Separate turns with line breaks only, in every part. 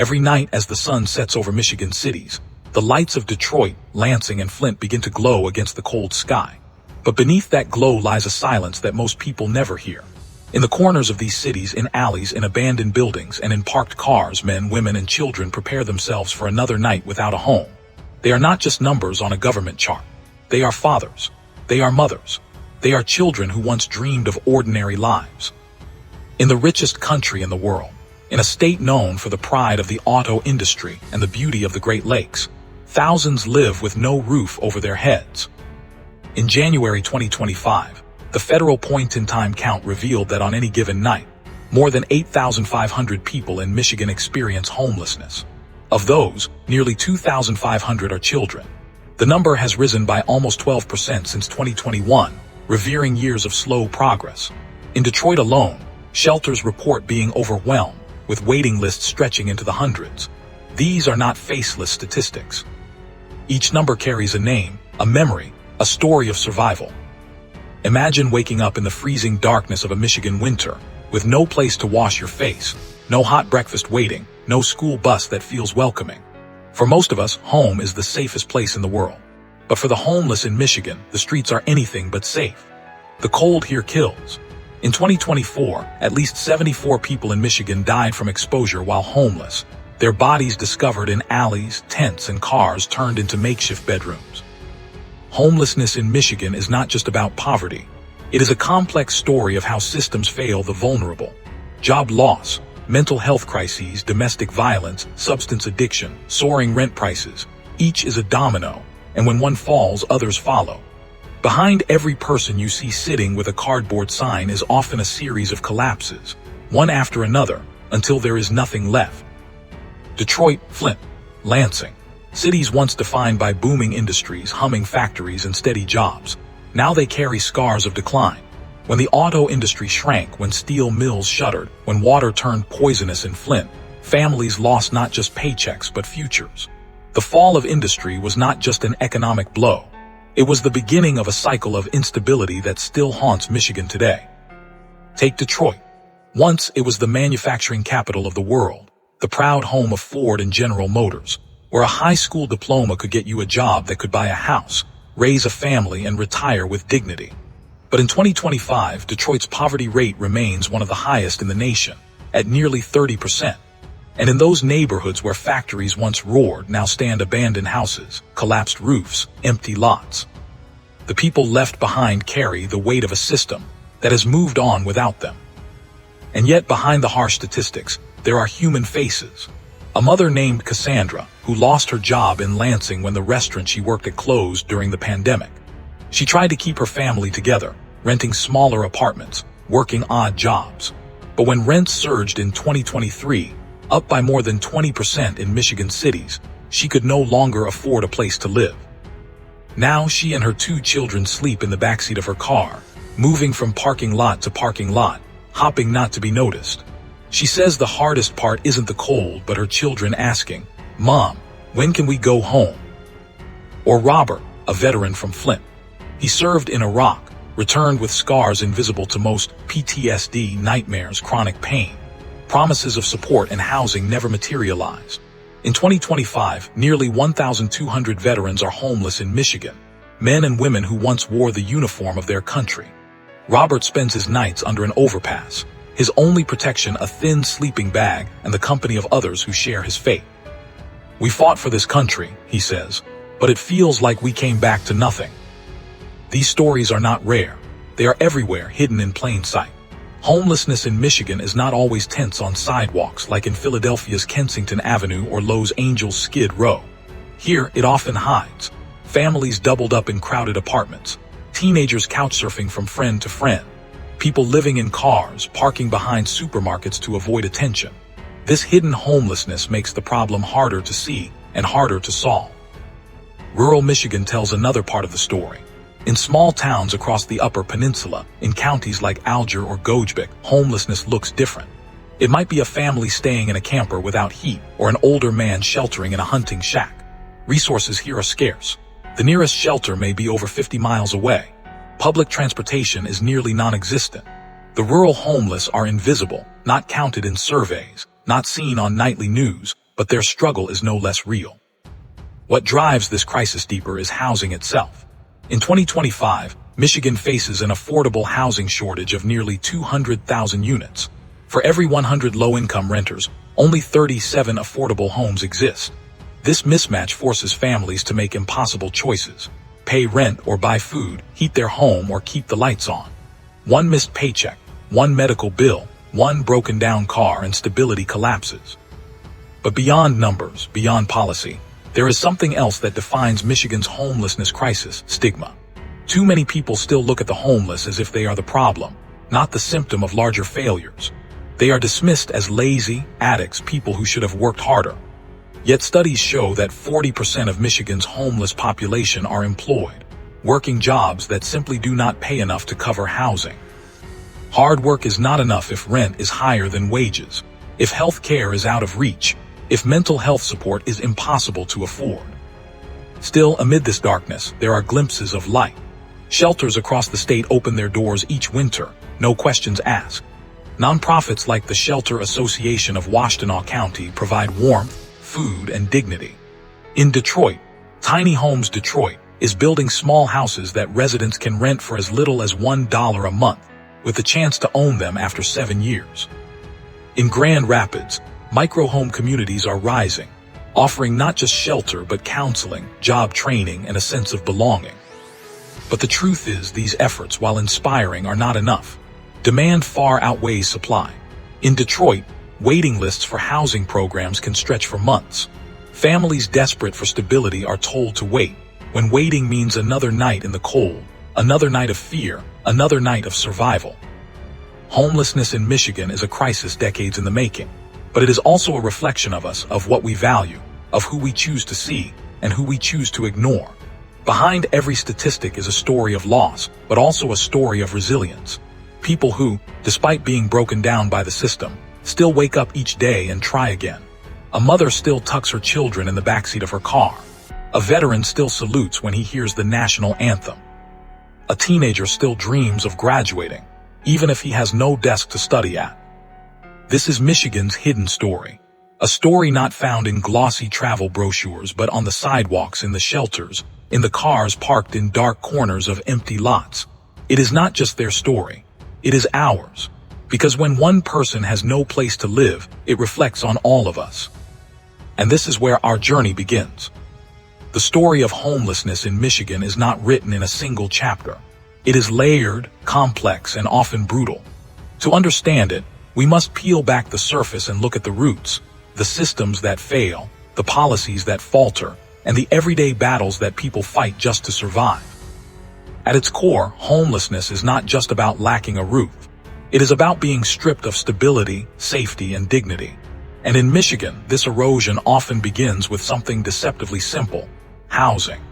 Every night as the sun sets over Michigan cities, the lights of Detroit, Lansing, and Flint begin to glow against the cold sky. But beneath that glow lies a silence that most people never hear. In the corners of these cities, in alleys, in abandoned buildings, and in parked cars, men, women, and children prepare themselves for another night without a home. They are not just numbers on a government chart. They are fathers. They are mothers. They are children who once dreamed of ordinary lives. In the richest country in the world, in a state known for the pride of the auto industry and the beauty of the Great Lakes, thousands live with no roof over their heads. In January 2025, the federal point-in-time count revealed that on any given night, more than 8,500 people in Michigan experience homelessness. Of those, nearly 2,500 are children. The number has risen by almost 12% since 2021, revealing years of slow progress. In Detroit alone, shelters report being overwhelmed, with waiting lists stretching into the hundreds. These are not faceless statistics. Each number carries a name, a memory, a story of survival. Imagine waking up in the freezing darkness of a Michigan winter, with no place to wash your face, no hot breakfast waiting, no school bus that feels welcoming. For most of us, home is the safest place in the world. But for the homeless in Michigan, the streets are anything but safe. The cold here kills. In 2024, at least 74 people in Michigan died from exposure while homeless, their bodies discovered in alleys, tents, and cars turned into makeshift bedrooms. Homelessness in Michigan is not just about poverty. It is a complex story of how systems fail the vulnerable. Job loss, mental health crises, domestic violence, substance addiction, soaring rent prices. Each is a domino, and when one falls, others follow. Behind every person you see sitting with a cardboard sign is often a series of collapses, one after another, until there is nothing left. Detroit, Flint, Lansing. Cities once defined by booming industries, humming factories, and steady jobs. Now they carry scars of decline. When the auto industry shrank, when steel mills shuttered, when water turned poisonous in Flint, families lost not just paychecks but futures. The fall of industry was not just an economic blow. It was the beginning of a cycle of instability that still haunts Michigan today. Take Detroit. Once it was the manufacturing capital of the world, the proud home of Ford and General Motors, where a high school diploma could get you a job that could buy a house, raise a family, and retire with dignity. But in 2025, Detroit's poverty rate remains one of the highest in the nation, at nearly 30%. And in those neighborhoods where factories once roared, now stand abandoned houses, collapsed roofs, empty lots. The people left behind carry the weight of a system that has moved on without them. And yet behind the harsh statistics, there are human faces. A mother named Cassandra, who lost her job in Lansing when the restaurant she worked at closed during the pandemic. She tried to keep her family together, renting smaller apartments, working odd jobs. But when rents surged in 2023, up by more than 20% in Michigan cities, she could no longer afford a place to live. Now she and her 2 children sleep in the backseat of her car, moving from parking lot to parking lot, hopping not to be noticed. She says the hardest part isn't the cold, but her children asking, "Mom, when can we go home?" Or Robert, a veteran from Flint. He served in Iraq, returned with scars invisible to most, PTSD, nightmares, chronic pain. Promises of support and housing never materialized. In 2025, nearly 1,200 veterans are homeless in Michigan, men and women who once wore the uniform of their country. Robert spends his nights under an overpass, his only protection a thin sleeping bag and the company of others who share his fate. "We fought for this country," he says, "but it feels like we came back to nothing." These stories are not rare. They are everywhere, hidden in plain sight. Homelessness in Michigan is not always tense on sidewalks like in Philadelphia's Kensington Avenue or Los Angeles Skid Row. Here, it often hides. Families doubled up in crowded apartments, teenagers couchsurfing from friend to friend, people living in cars, parking behind supermarkets to avoid attention. This hidden homelessness makes the problem harder to see and harder to solve. Rural Michigan tells another part of the story. In small towns across the Upper Peninsula, in counties like Alger or Gojbek, homelessness looks different. It might be a family staying in a camper without heat, or an older man sheltering in a hunting shack. Resources here are scarce. The nearest shelter may be over 50 miles away. Public transportation is nearly non-existent. The rural homeless are invisible, not counted in surveys, not seen on nightly news, but their struggle is no less real. What drives this crisis deeper is housing itself. In 2025, Michigan faces an affordable housing shortage of nearly 200,000 units. For every 100 low-income renters, only 37 affordable homes exist. This mismatch forces families to make impossible choices: pay rent or buy food, heat their home or keep the lights on. One missed paycheck, one medical bill, one broken-down car, and stability collapses. But beyond numbers, beyond policy, there is something else that defines Michigan's homelessness crisis: stigma. Too many people still look at the homeless as if they are the problem, not the symptom of larger failures. They are dismissed as lazy, addicts, people who should have worked harder. Yet studies show that 40% of Michigan's homeless population are employed, working jobs that simply do not pay enough to cover housing. Hard work is not enough if rent is higher than wages, if health care is out of reach, if mental health support is impossible to afford. Still, amid this darkness, there are glimpses of light. Shelters across the state open their doors each winter, no questions asked. Nonprofits like the Shelter Association of Washtenaw County provide warmth, food, and dignity. In Detroit, Tiny Homes Detroit is building small houses that residents can rent for as little as $1 a month, with the chance to own them after 7 years. In Grand Rapids, micro-home communities are rising, offering not just shelter but counseling, job training, and a sense of belonging. But the truth is, these efforts, while inspiring, are not enough. Demand far outweighs supply. In Detroit, waiting lists for housing programs can stretch for months. Families desperate for stability are told to wait, when waiting means another night in the cold, another night of fear, another night of survival. Homelessness in Michigan is a crisis decades in the making, but it is also a reflection of us, of what we value, of who we choose to see, and who we choose to ignore. Behind every statistic is a story of loss, but also a story of resilience. People who, despite being broken down by the system, still wake up each day and try again. A mother still tucks her children in the backseat of her car. A veteran still salutes when he hears the national anthem. A teenager still dreams of graduating, even if he has no desk to study at. This is Michigan's hidden story. A story not found in glossy travel brochures but on the sidewalks, in the shelters, in the cars parked in dark corners of empty lots. It is not just their story. It is ours. Because when one person has no place to live, it reflects on all of us. And this is where our journey begins. The story of homelessness in Michigan is not written in a single chapter. It is layered, complex, and often brutal. To understand it, we must peel back the surface and look at the roots, the systems that fail, the policies that falter, and the everyday battles that people fight just to survive. At its core, homelessness is not just about lacking a roof. It is about being stripped of stability, safety, and dignity. And in Michigan, this erosion often begins with something deceptively simple: housing.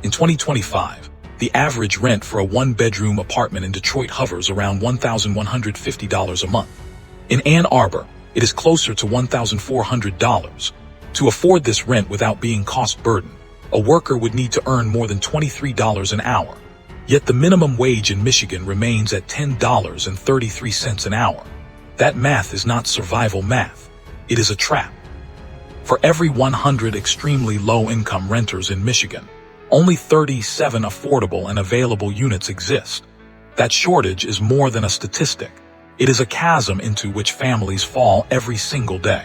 In 2025, the average rent for a one-bedroom apartment in Detroit hovers around $1,150 a month. In Ann Arbor, it is closer to $1,400. To afford this rent without being cost-burdened, a worker would need to earn more than $23 an hour. Yet the minimum wage in Michigan remains at $10.33 an hour. That math is not survival math. It is a trap. For every 100 extremely low-income renters in Michigan, only 37 affordable and available units exist. That shortage is more than a statistic. It is a chasm into which families fall every single day.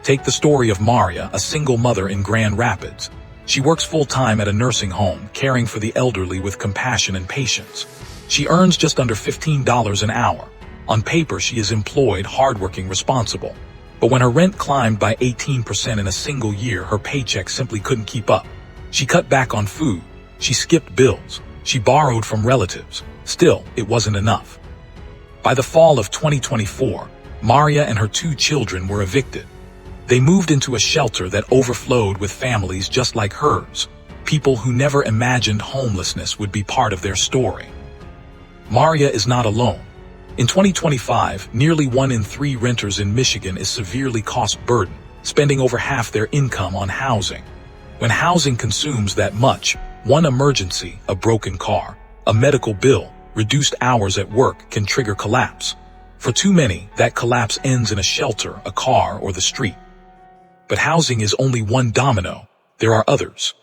Take the story of Maria, a single mother in Grand Rapids. She works full-time at a nursing home, caring for the elderly with compassion and patience. She earns just under $15 an hour. On paper, she is employed, hardworking, responsible. But when her rent climbed by 18% in a single year, her paycheck simply couldn't keep up. She cut back on food. She skipped bills. She borrowed from relatives. Still, it wasn't enough. By the fall of 2024, Maria and her 2 children were evicted. They moved into a shelter that overflowed with families just like hers, people who never imagined homelessness would be part of their story. Maria is not alone. In 2025, nearly 1 in 3 renters in Michigan is severely cost-burdened, spending over half their income on housing. When housing consumes that much, one emergency, a broken car, a medical bill, reduced hours at work can trigger collapse. For too many, that collapse ends in a shelter, a car, or the street. But housing is only one domino. There are others.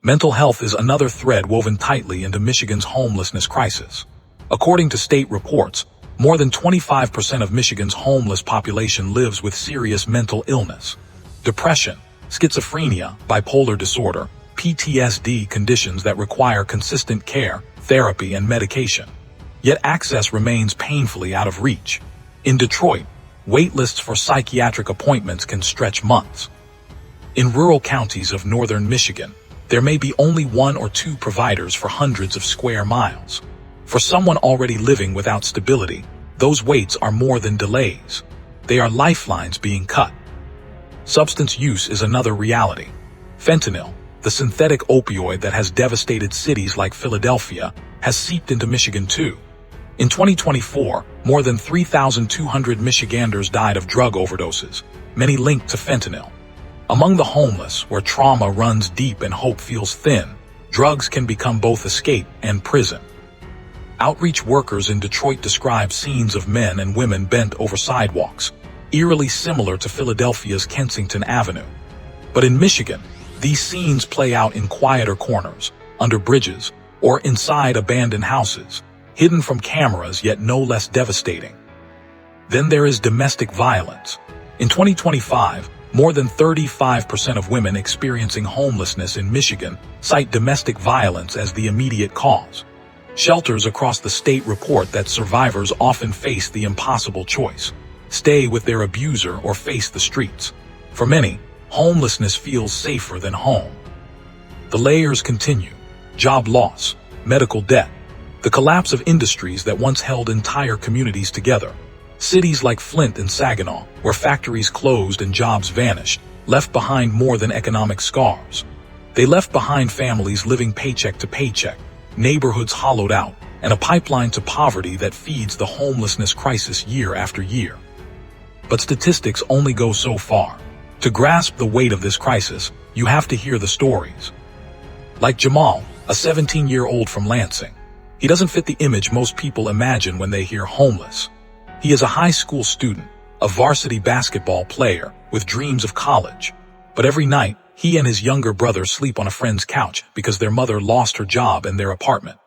Mental health is another thread woven tightly into Michigan's homelessness crisis. According to state reports, more than 25% of Michigan's homeless population lives with serious mental illness. Depression, schizophrenia, bipolar disorder, PTSD, conditions that require consistent care, therapy, and medication. Yet access remains painfully out of reach. In Detroit, wait lists for psychiatric appointments can stretch months. In rural counties of northern Michigan, there may be only one or two providers for hundreds of square miles. For someone already living without stability, those waits are more than delays. They are lifelines being cut. Substance use is another reality. Fentanyl, the synthetic opioid that has devastated cities like Philadelphia, has seeped into Michigan too. In 2024, more than 3,200 Michiganders died of drug overdoses, many linked to fentanyl. Among the homeless, where trauma runs deep and hope feels thin, drugs can become both escape and prison. Outreach workers in Detroit describe scenes of men and women bent over sidewalks, eerily similar to Philadelphia's Kensington Avenue. But in Michigan, these scenes play out in quieter corners, under bridges, or inside abandoned houses, hidden from cameras yet no less devastating. Then there is domestic violence. In 2025, more than 35% of women experiencing homelessness in Michigan cite domestic violence as the immediate cause. Shelters across the state report that survivors often face the impossible choice: stay with their abuser or face the streets. For many, homelessness feels safer than home. The layers continue: job loss, medical debt, the collapse of industries that once held entire communities together. Cities like Flint and Saginaw, where factories closed and jobs vanished, left behind more than economic scars. They left behind families living paycheck to paycheck, neighborhoods hollowed out, and a pipeline to poverty that feeds the homelessness crisis year after year. But statistics only go so far. To grasp the weight of this crisis, you have to hear the stories. Like Jamal, a 17-year-old from Lansing. He doesn't fit the image most people imagine when they hear homeless. He is a high school student, a varsity basketball player, with dreams of college. But every night, he and his younger brother sleep on a friend's couch because their mother lost her job and their apartment.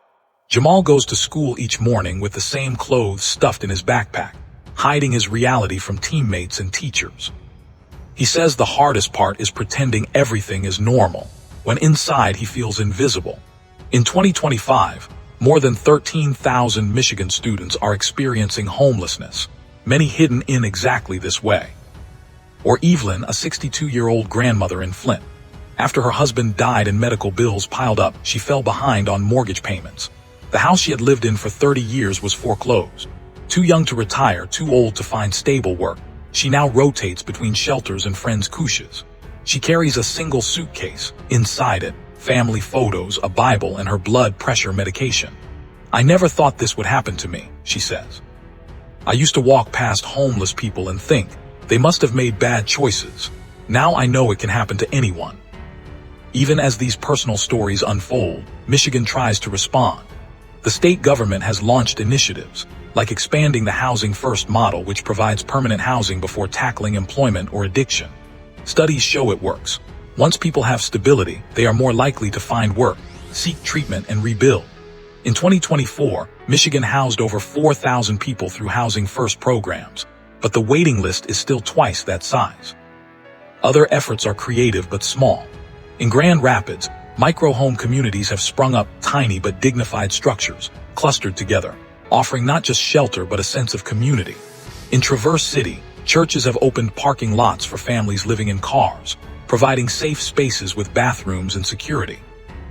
Jamal goes to school each morning with the same clothes stuffed in his backpack, hiding his reality from teammates and teachers. He says the hardest part is pretending everything is normal, when inside he feels invisible. In 2025, more than 13,000 Michigan students are experiencing homelessness, many hidden in exactly this way. Or Evelyn, a 62-year-old grandmother in Flint. After her husband died and medical bills piled up, she fell behind on mortgage payments. The house she had lived in for 30 years was foreclosed. Too young to retire, too old to find stable work, she now rotates between shelters and friends' couches. She carries a single suitcase. Inside it, family photos, a Bible, and her blood pressure medication. "I never thought this would happen to me," she says. "I used to walk past homeless people and think, they must have made bad choices. Now I know it can happen to anyone." Even as these personal stories unfold, Michigan tries to respond. The state government has launched initiatives, like expanding the Housing First model, which provides permanent housing before tackling employment or addiction. Studies show it works. Once people have stability, they are more likely to find work, seek treatment, and rebuild. In 2024, Michigan housed over 4,000 people through Housing First programs, but the waiting list is still twice that size. Other efforts are creative but small. In Grand Rapids, micro-home communities have sprung up, tiny but dignified structures, clustered together, offering not just shelter but a sense of community. In Traverse City, churches have opened parking lots for families living in cars, providing safe spaces with bathrooms and security.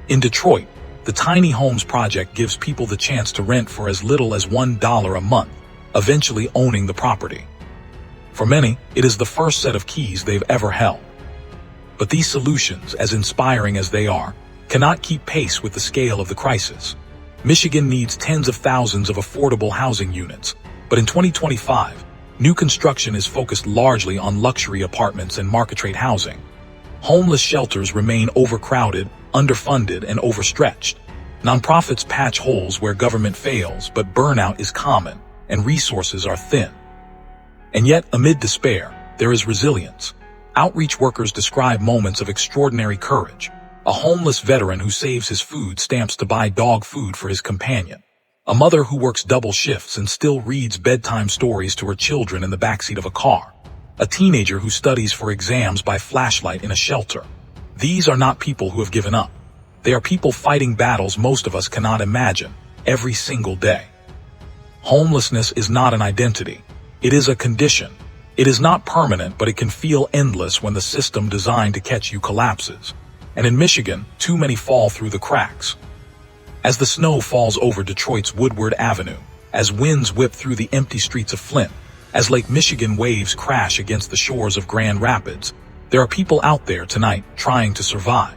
In Detroit, the Tiny Homes Project gives people the chance to rent for as little as $1 a month, eventually owning the property. For many, it is the first set of keys they've ever held. But these solutions, as inspiring as they are, cannot keep pace with the scale of the crisis. Michigan needs tens of thousands of affordable housing units, but in 2025, new construction is focused largely on luxury apartments and market-rate housing. Homeless shelters remain overcrowded, underfunded, and overstretched. Nonprofits patch holes where government fails, but burnout is common, and resources are thin. And yet, amid despair, there is resilience. Outreach workers describe moments of extraordinary courage. A homeless veteran who saves his food stamps to buy dog food for his companion. A mother who works double shifts and still reads bedtime stories to her children in the backseat of a car. A teenager who studies for exams by flashlight in a shelter. These are not people who have given up. They are people fighting battles most of us cannot imagine, every single day. Homelessness is not an identity. It is a condition. It is not permanent, but it can feel endless when the system designed to catch you collapses. And in Michigan, too many fall through the cracks. As the snow falls over Detroit's Woodward Avenue, as winds whip through the empty streets of Flint, as Lake Michigan waves crash against the shores of Grand Rapids, there are people out there tonight trying to survive.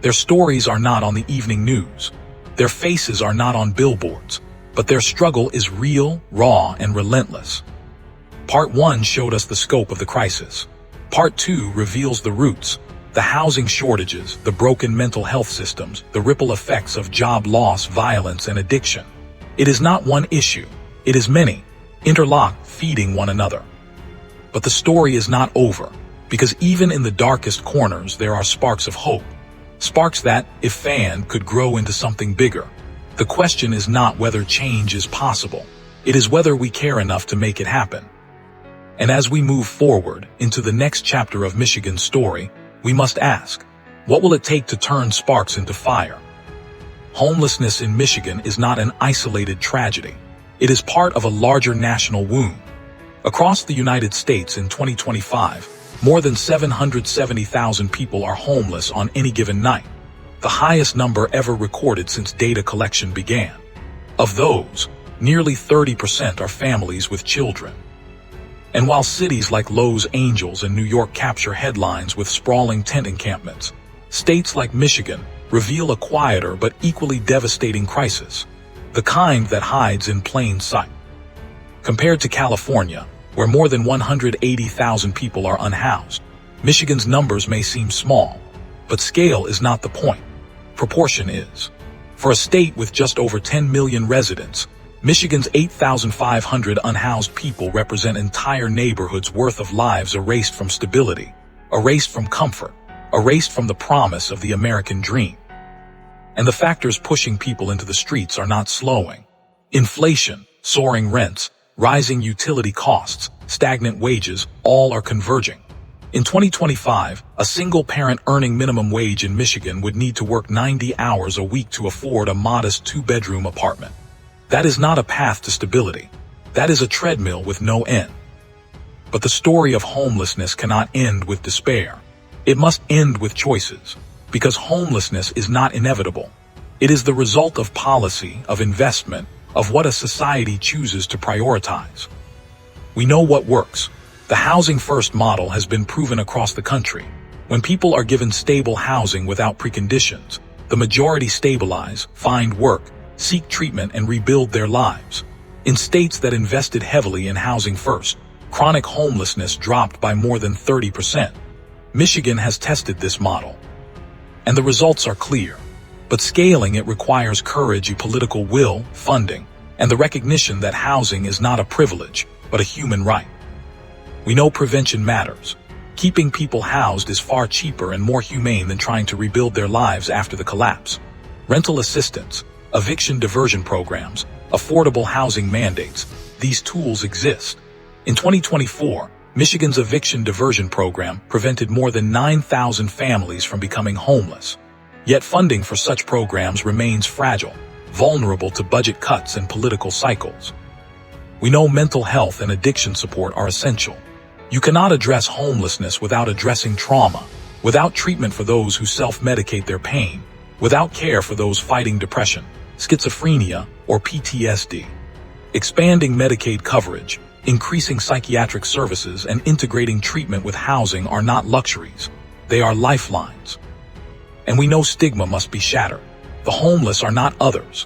Their stories are not on the evening news. Their faces are not on billboards, but their struggle is real, raw, and relentless. Part 1 showed us the scope of the crisis. Part 2 reveals the roots, the housing shortages, the broken mental health systems, the ripple effects of job loss, violence, and addiction. It is not one issue. It is many, interlocked, feeding one another. But the story is not over, because even in the darkest corners there are sparks of hope. Sparks that, if fanned, could grow into something bigger. The question is not whether change is possible. It is whether we care enough to make it happen. And as we move forward into the next chapter of Michigan's story, we must ask, what will it take to turn sparks into fire? Homelessness in Michigan is not an isolated tragedy. It is part of a larger national wound. Across the United States in 2025, more than 770,000 people are homeless on any given night, the highest number ever recorded since data collection began. Of those, nearly 30% are families with children. And while cities like Los Angeles and New York capture headlines with sprawling tent encampments, states like Michigan reveal a quieter but equally devastating crisis, the kind that hides in plain sight. Compared to California, where more than 180,000 people are unhoused, Michigan's numbers may seem small, but scale is not the point. Proportion is. For a state with just over 10 million residents, Michigan's 8,500 unhoused people represent entire neighborhoods' worth of lives erased from stability, erased from comfort, erased from the promise of the American dream. And the factors pushing people into the streets are not slowing. Inflation, soaring rents, rising utility costs, stagnant wages, all are converging. In 2025, a single parent earning minimum wage in Michigan would need to work 90 hours a week to afford a modest 2-bedroom apartment. That is not a path to stability. That is a treadmill with no end. But the story of homelessness cannot end with despair. It must end with choices, because homelessness is not inevitable. It is the result of policy, of investment, of what a society chooses to prioritize. We know what works. The housing first model has been proven across the country. When people are given stable housing without preconditions, the majority stabilize, find work, seek treatment, and rebuild their lives. In states that invested heavily in housing first, chronic homelessness dropped by more than 30%. Michigan has tested this model, and the results are clear. But scaling it requires courage, political will, funding, and the recognition that housing is not a privilege, but a human right. We know prevention matters. Keeping people housed is far cheaper and more humane than trying to rebuild their lives after the collapse. Rental assistance, eviction diversion programs, affordable housing mandates, these tools exist. In 2024, Michigan's eviction diversion program prevented more than 9,000 families from becoming homeless. Yet funding for such programs remains fragile, vulnerable to budget cuts and political cycles. We know mental health and addiction support are essential. You cannot address homelessness without addressing trauma, without treatment for those who self-medicate their pain, without care for those fighting depression, schizophrenia, or PTSD. Expanding Medicaid coverage, increasing psychiatric services, and integrating treatment with housing are not luxuries. They are lifelines. And we know stigma must be shattered. The homeless are not others.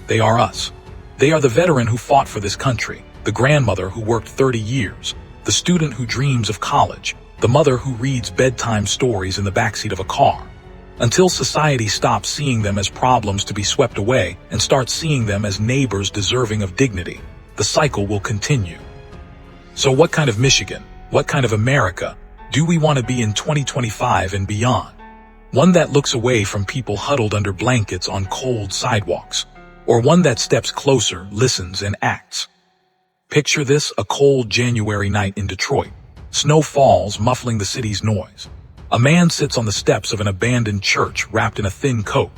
They are us. They are the veteran who fought for this country, the grandmother who worked 30 years, the student who dreams of college, the mother who reads bedtime stories in the backseat of a car. Until society stops seeing them as problems to be swept away and starts seeing them as neighbors deserving of dignity, the cycle will continue. So what kind of Michigan, what kind of America, Do we want to be in 2025 and beyond? One that looks away from people huddled under blankets on cold sidewalks, or one that steps closer, listens, and acts? Picture this: a cold January night in Detroit. Snow falls, muffling the city's noise. A man sits on the steps of an abandoned church wrapped in a thin coat.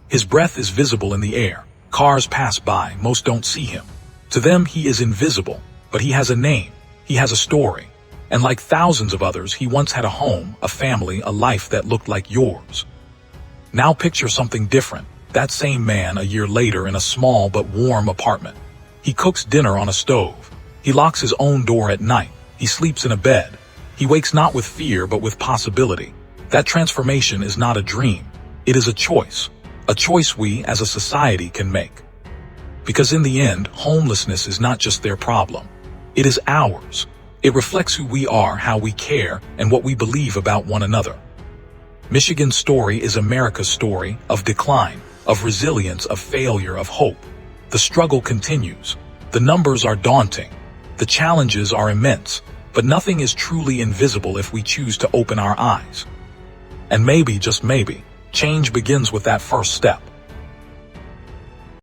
His breath is visible in the air. Cars pass by, most don't see him. To them, he is invisible, but he has a name, he has a story. And like thousands of others, he once had a home, a family, a life that looked like yours. Now picture something different. That same man a year later in a small but warm apartment. He cooks dinner on a stove. He locks his own door at night. He sleeps in a bed. He wakes not with fear but with possibility. That transformation is not a dream. It is a choice we as a society can make. Because in the end, homelessness is not just their problem. It is ours. It reflects who we are, how we care, and what we believe about one another. Michigan's story is America's story of decline, of resilience, of failure, of hope. The struggle continues. The numbers are daunting. The challenges are immense, but nothing is truly invisible if we choose to open our eyes. And maybe, just maybe, change begins with that first step.